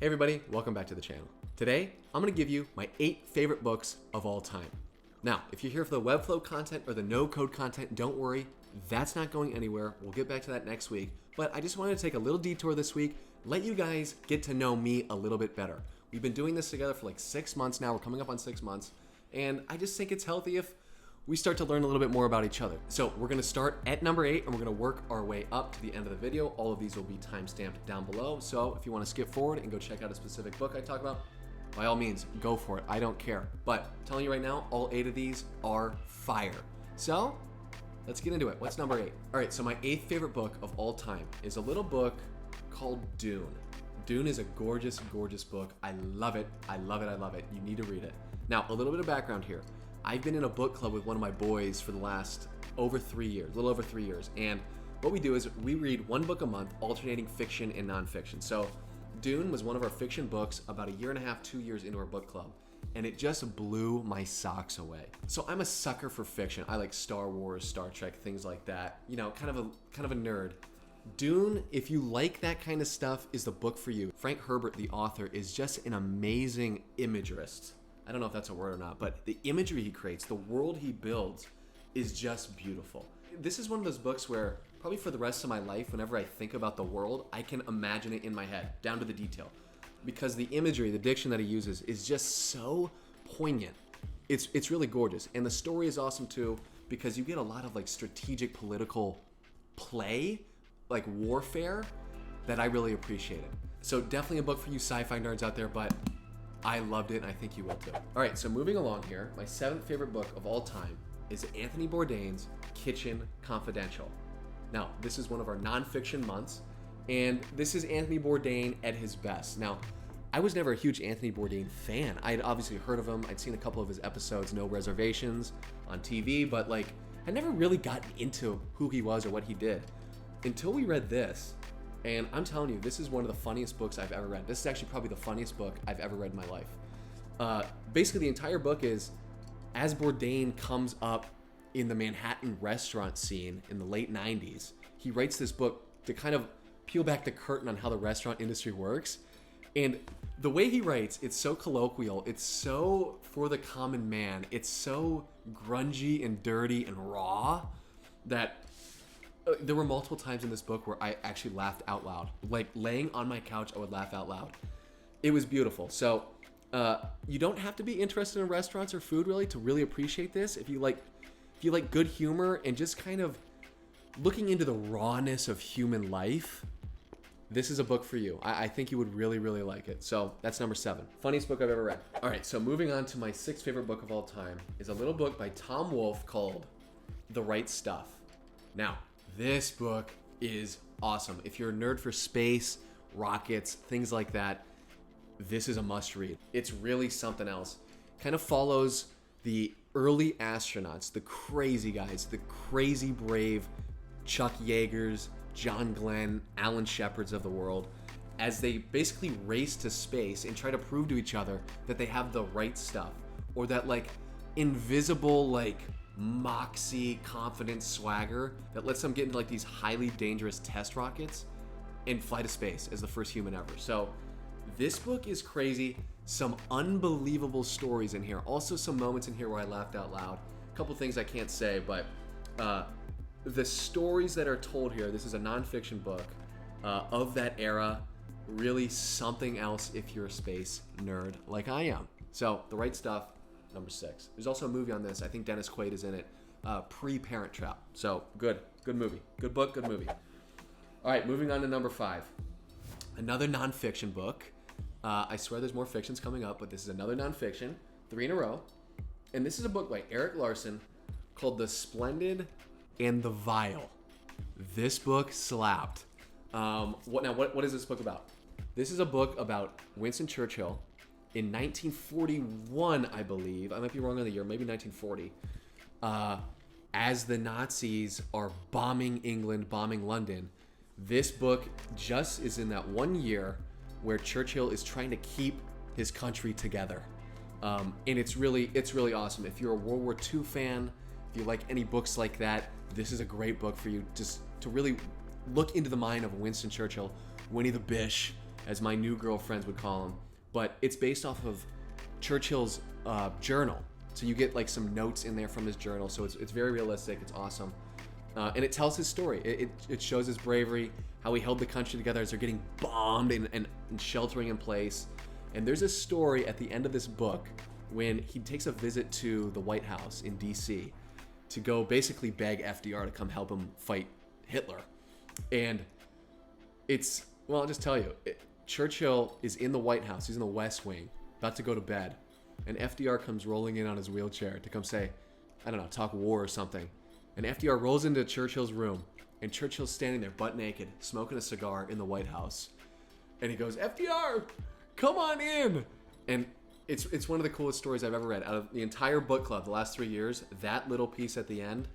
Hey everybody, welcome back to the channel. Today, I'm gonna give you my 8 favorite books of all time. Now, if you're here for the Webflow content or the no-code content, don't worry, that's not going anywhere. We'll get back to that next week. But I just wanted to take a little detour this week, let you guys get to know me a little bit better. We've been doing this together for like 6 months now. We're coming up on 6 months. And I just think it's healthy if we start to learn a little bit more about each other. So we're gonna start at number 8 and we're gonna work our way up to the end of the video. All of these will be timestamped down below. So if you wanna skip forward and go check out a specific book I talk about, by all means, go for it. I don't care. But I'm telling you right now, all 8 of these are fire. So let's get into it. What's number 8? All right, so my 8th favorite book of all time is a little book called Dune. Dune is a gorgeous, gorgeous book. I love it. I love it. I love it. You need to read it. Now, a little bit of background here. I've been in a book club with one of my boys for the last over 3 years, a little over 3 years. And what we do is we read one book a month, alternating fiction and nonfiction. So Dune was one of our fiction books about 1.5 to 2 years into our book club. And it just blew my socks away. So I'm a sucker for fiction. I like Star Wars, Star Trek, things like that. You know, kind of a nerd. Dune, if you like that kind of stuff, is the book for you. Frank Herbert, the author, is just an amazing imagerist. I don't know if that's a word or not, but the imagery he creates, the world he builds is just beautiful. This is one of those books where probably for the rest of my life, whenever I think about the world, I can imagine it in my head, down to the detail. Because the imagery, the diction that he uses is just so poignant. It's really gorgeous. And the story is awesome too, because you get a lot of like strategic political play, like warfare, that I really appreciated. So definitely a book for you sci-fi nerds out there, but I loved it and I think you will too. All right, so moving along here, my 7th favorite book of all time is Anthony Bourdain's Kitchen Confidential. Now, this is one of our nonfiction months, and this is Anthony Bourdain at his best. Now, I was never a huge Anthony Bourdain fan. I had obviously heard of him. I'd seen a couple of his episodes, No Reservations, on TV, but like, I never really gotten into who he was or what he did until we read this. And I'm telling you, this is one of the funniest books I've ever read. This is actually probably the funniest book I've ever read in my life. Basically, the entire book is as Bourdain comes up in the Manhattan restaurant scene in the late 90s, he writes this book to kind of peel back the curtain on how the restaurant industry works. And the way he writes, it's so colloquial, it's so for the common man, it's so grungy and dirty and raw that there were multiple times in this book where I actually laughed out loud. Like laying on my couch, I would laugh out loud. It was beautiful. So you don't have to be interested in restaurants or food really to really appreciate this. If you like good humor and just kind of looking into the rawness of human life, this is a book for you. I think you would really, really like it. So that's number 7. Funniest book I've ever read. All right, so moving on to my 6th favorite book of all time is a little book by Tom Wolfe called The Right Stuff. Now, this book is awesome. If you're a nerd for space, rockets, things like that, this is a must read. It's really something else. Kind of follows the early astronauts, the crazy guys, the crazy brave Chuck Yeagers, John Glenn, Alan Shepards of the world, as they basically race to space and try to prove to each other that they have the right stuff, or that like invisible like moxie, confident swagger that lets them get into like these highly dangerous test rockets and fly to space as the first human ever. So this book is crazy. Some unbelievable stories in here. Also some moments in here where I laughed out loud. A couple things I can't say, but the stories that are told here, this is a nonfiction book of that era. Really something else if you're a space nerd like I am. So The Right Stuff, number 6. There's also a movie on this. I think Dennis Quaid is in it. Pre-Parent Trap. So good movie. Good book, good movie. All right, moving on to number 5. Another nonfiction book. I swear there's more fictions coming up, but this is another nonfiction. 3 in a row. And this is a book by Eric Larson called The Splendid and the Vile. This book slapped. What is this book about? This is a book about Winston Churchill in 1941, I believe. I might be wrong on the year, maybe 1940. As the Nazis are bombing England, bombing London, this book just is in that 1 year where Churchill is trying to keep his country together. And it's really awesome. If you're a World War II fan, if you like any books like that, this is a great book for you just to really look into the mind of Winston Churchill, Winnie the Bish, as my new girlfriends would call him. But it's based off of Churchill's journal. So you get like some notes in there from his journal. So it's very realistic. It's awesome. And it tells his story. It shows his bravery, how he held the country together as they're getting bombed and sheltering in place. And there's a story at the end of this book when he takes a visit to the White House in DC to go basically beg FDR to come help him fight Hitler. And I'll just tell you, Churchill is in the White House. He's in the West Wing, about to go to bed. And FDR comes rolling in on his wheelchair to come say, I don't know, talk war or something. And FDR rolls into Churchill's room, and Churchill's standing there butt naked, smoking a cigar in the White House. And he goes, FDR, come on in. And it's one of the coolest stories I've ever read. Out of the entire book club, the last 3 years, that little piece at the end,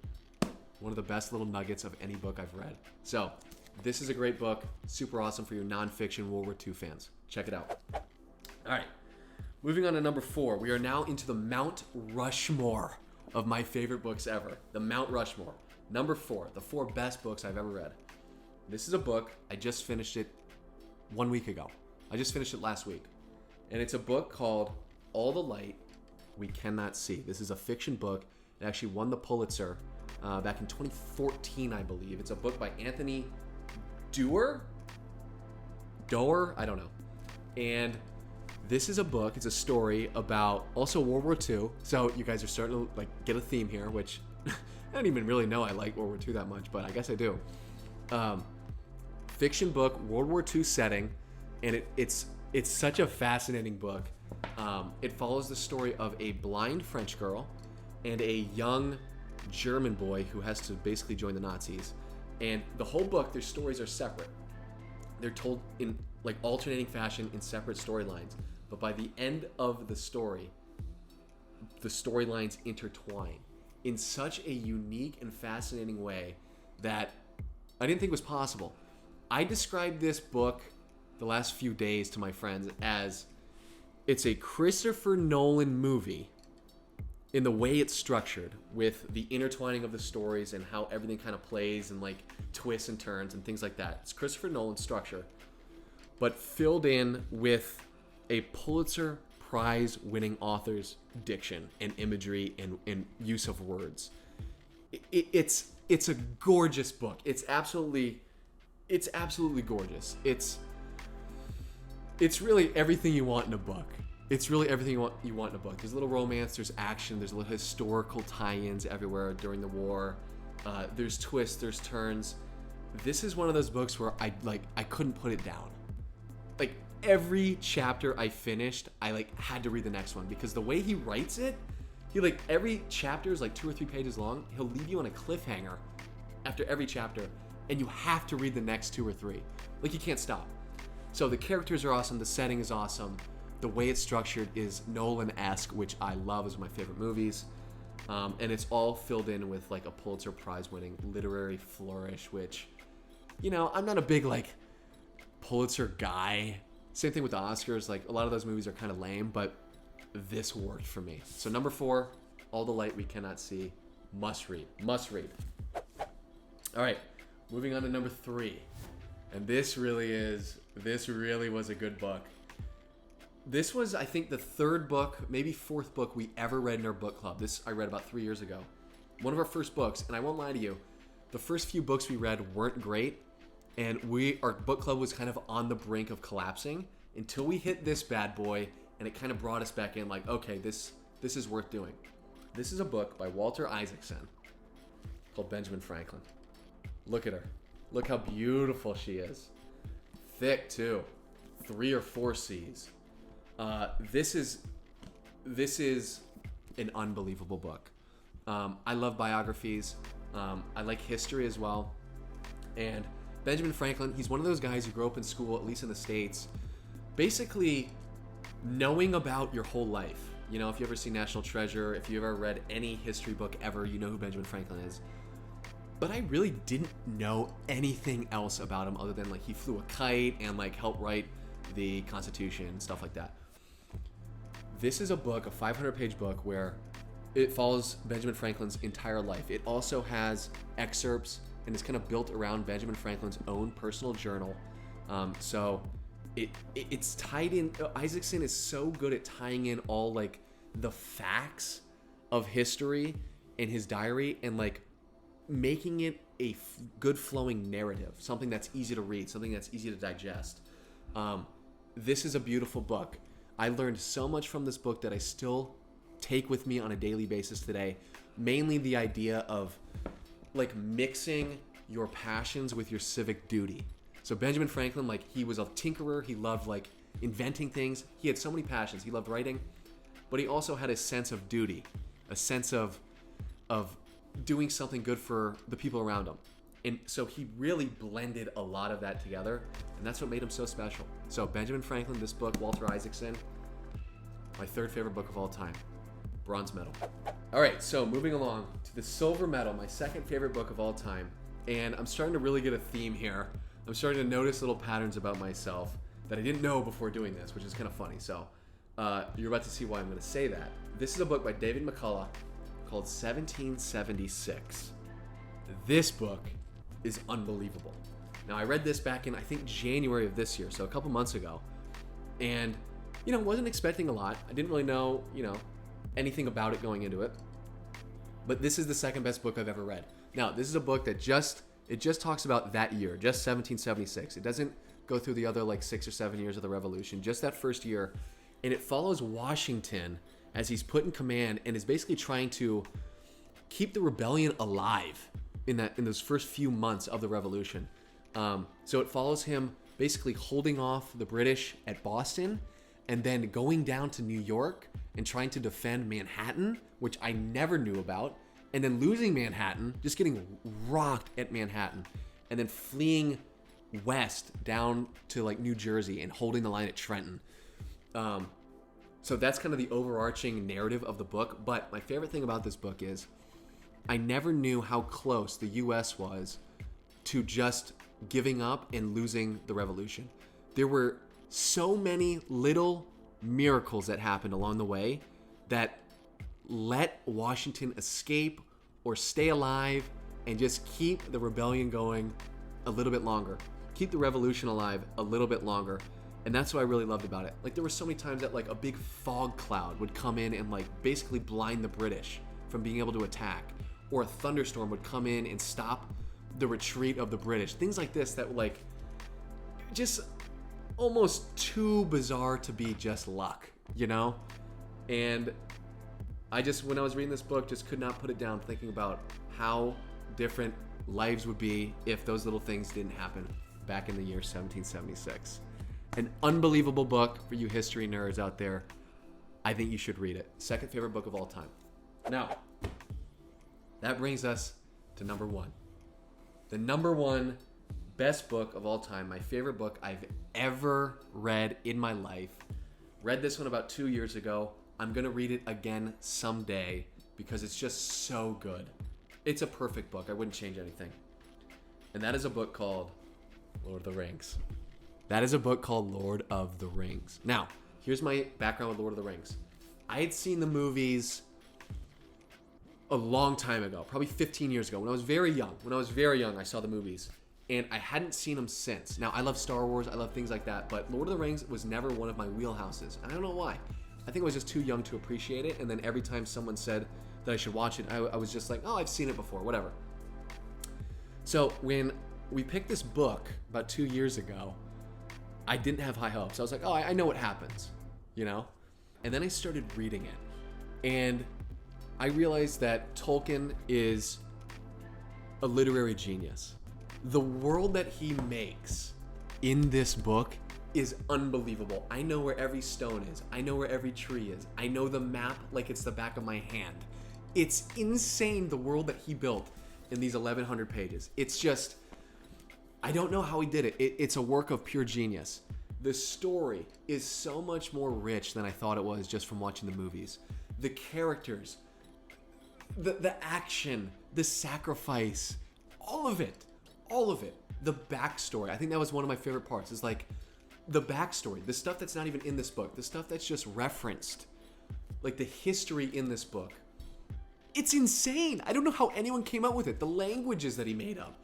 one of the best little nuggets of any book I've read. So this is a great book, super awesome for you nonfiction World War II fans. Check it out. All right, moving on to number 4. We are now into the Mount Rushmore of my favorite books ever. The Mount Rushmore. Number 4, the 4 best books I've ever read. This is a book, I just finished it 1 week ago. I just finished it last week. And it's a book called All the Light We Cannot See. This is a fiction book. It actually won the Pulitzer back in 2014, I believe. It's a book by Anthony Doerr? I don't know. And this is a book, it's a story about also World War II. So you guys are starting to get a theme here, which I don't even really know I like World War II that much, but I guess I do. Fiction book, World War II setting, and it's such a fascinating book. It follows the story of a blind French girl and a young German boy who has to basically join the Nazis. And the whole book, their stories are separate. They're told in alternating fashion in separate storylines. But by the end of the story, the storylines intertwine in such a unique and fascinating way that I didn't think was possible. I described this book the last few days to my friends as it's a Christopher Nolan movie in the way it's structured, with the intertwining of the stories and how everything kind of plays and twists and turns and things like that. It's Christopher Nolan's structure, but filled in with a Pulitzer Prize winning author's diction and imagery and use of words. It's a gorgeous book. It's absolutely gorgeous. It's really everything you want in a book. It's really everything you want in a book. There's a little romance, there's action, there's a little historical tie-ins everywhere during the war. There's twists, there's turns. This is one of those books where I couldn't put it down. Every chapter I finished, I had to read the next one, because the way he writes it, he every chapter is 2 or 3 pages long. He'll leave you on a cliffhanger after every chapter, and you have to read the next 2 or 3. You can't stop. So the characters are awesome, the setting is awesome, the way it's structured is Nolan-esque, which I love, is one of my favorite movies, and it's all filled in with a Pulitzer Prize winning literary flourish, which, I'm not a big Pulitzer guy. Same thing with the Oscars, a lot of those movies are kind of lame, but this worked for me. So number 4, All the Light We Cannot See, must read. All right, moving on to number 3. And this really was a good book. This was, I think, the 3rd book, maybe 4th book we ever read in our book club. This I read about 3 years ago. One of our first books, and I won't lie to you, the first few books we read weren't great, and our book club was kind of on the brink of collapsing until we hit this bad boy, and it kind of brought us back in okay, this is worth doing. This is a book by Walter Isaacson called Benjamin Franklin. Look at her. Look how beautiful she is. Thick too. 3 or 4 C's. This is an unbelievable book. I love biographies. I like history as well. And Benjamin Franklin, he's one of those guys who grew up in school, at least in the States, basically knowing about your whole life. If you ever see National Treasure, if you ever read any history book ever, you know who Benjamin Franklin is. But I really didn't know anything else about him other than he flew a kite and helped write the Constitution and stuff like that. This is a book, a 500-page book, where it follows Benjamin Franklin's entire life. It also has excerpts and is kind of built around Benjamin Franklin's own personal journal. So it's tied in. Isaacson is so good at tying in all like the facts of history in his diary and like making it a good flowing narrative, something that's easy to read, something that's easy to digest. This is a beautiful book. I learned so much from this book that I still take with me on a daily basis today. Mainly the idea of like mixing your passions with your civic duty. So Benjamin Franklin, like he was a tinkerer. He loved like inventing things. He had so many passions. He loved writing, but he also had a sense of duty, a sense of doing something good for the people around him. And so he really blended a lot of that together, and that's what made him so special. So Benjamin Franklin, this book, Walter Isaacson, my third favorite book of all time, bronze medal. All right, so moving along to the silver medal, my second favorite book of all time. And I'm starting to really get a theme here. I'm starting to notice little patterns about myself that I didn't know before doing this, which is kind of funny. So you're about to see why I'm going to say that. This is a book by David McCullough called 1776. This book is unbelievable. Now, I read this back in, I think, January of this year, so a couple months ago. And, wasn't expecting a lot. I didn't really know, anything about it going into it. But this is the second best book I've ever read. Now, this is a book that just talks about that year, just 1776. It doesn't go through the other like 6 or 7 years of the Revolution, just that first year. And it follows Washington as he's put in command and is basically trying to keep the rebellion alive in those first few months of the Revolution. So it follows him basically holding off the British at Boston and then going down to New York and trying to defend Manhattan, which I never knew about, and then losing Manhattan, just getting rocked at Manhattan, and then fleeing west down to like New Jersey and holding the line at Trenton. So that's kind of the overarching narrative of the book. But my favorite thing about this book is I never knew how close the U.S. was to just giving up and losing the revolution. There were so many little miracles that happened along the way that let Washington escape or stay alive and just keep the rebellion going a little bit longer. Keep the revolution alive a little bit longer. And that's what I really loved about it. Like there were so many times that like a big fog cloud would come in and like basically blind the British from being able to attack. Or a thunderstorm would come in and stop the retreat of the British. Things like this that were like just almost too bizarre to be just luck, And I just, when I was reading this book, just could not put it down thinking about how different lives would be if those little things didn't happen back in the year 1776. An unbelievable book for you history nerds out there. I think you should read it. Second favorite book of all time. Now, that brings us to number one. The number one best book of all time, my favorite book I've ever read in my life. Read this one about 2 years ago. I'm going to read it again someday because it's just so good. It's a perfect book. I wouldn't change anything. And that is a book called Lord of the Rings. That is a book called Lord of the Rings. Now, here's my background with Lord of the Rings. I had seen the movies a long time ago, probably 15 years ago, when I was very young. I saw the movies, and I hadn't seen them since. Now, I love Star Wars, I love things like that, but Lord of the Rings was never one of my wheelhouses. And I don't know why. I think I was just too young to appreciate it, and then every time someone said that I should watch it, I was just like, oh, I've seen it before, whatever. So when we picked this book about 2 years ago, I didn't have high hopes. I was like, oh, I know what happens, And then I started reading it, and I realized that Tolkien is a literary genius. The world that he makes in this book is unbelievable. I know where every stone is. I know where every tree is. I know the map like it's the back of my hand. It's insane, the world that he built in these 1,100 pages. It's just, I don't know how he did it. It's a work of pure genius. The story is so much more rich than I thought it was just from watching the movies. The characters, the action, the sacrifice, all of it. The backstory. I think that was one of my favorite parts, is like the backstory, the stuff that's not even in this book, the stuff that's just referenced, like the history in this book. It's insane. I don't know how anyone came up with it. The languages that he made up.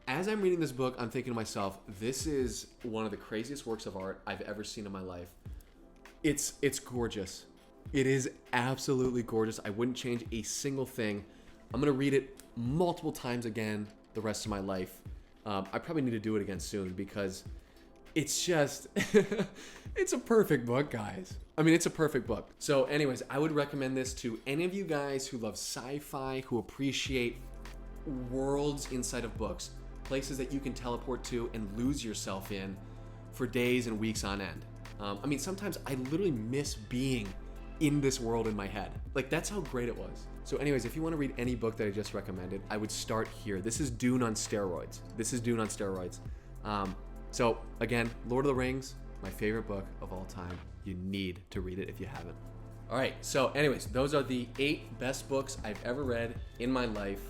as I'm reading this book, I'm thinking to myself, this is one of the craziest works of art I've ever seen in my life. It's gorgeous. It is absolutely gorgeous. I wouldn't change a single thing. I'm gonna read it multiple times again the rest of my life. I probably need to do it again soon because it's just, it's a perfect book, guys. I mean, it's a perfect book. So anyways, I would recommend this to any of you guys who love sci-fi, who appreciate worlds inside of books, places that you can teleport to and lose yourself in for days and weeks on end. I mean, sometimes I literally miss being in this world in my head. Like, that's how great it was. So anyways, if you want to read any book that I just recommended, I would start here. This is Dune on steroids. So again, Lord of the Rings, my favorite book of all time. You need to read it if you haven't. All right, so anyways, those are the 8 best books I've ever read in my life.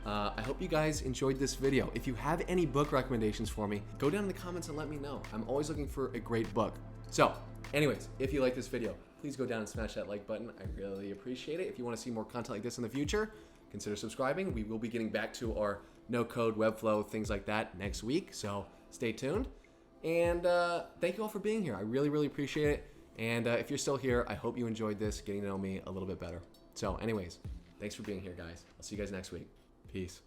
I hope you guys enjoyed this video. If you have any book recommendations for me, go down in the comments and let me know. I'm always looking for a great book. So anyways, if you like this video, please go down and smash that like button. I really appreciate it. If you want to see more content like this in the future, consider subscribing. We will be getting back to our no-code, Webflow, things like that next week, so stay tuned. And thank you all for being here. I really, really appreciate it. And if you're still here, I hope you enjoyed this, getting to know me a little bit better. So anyways, thanks for being here, guys. I'll see you guys next week. Peace.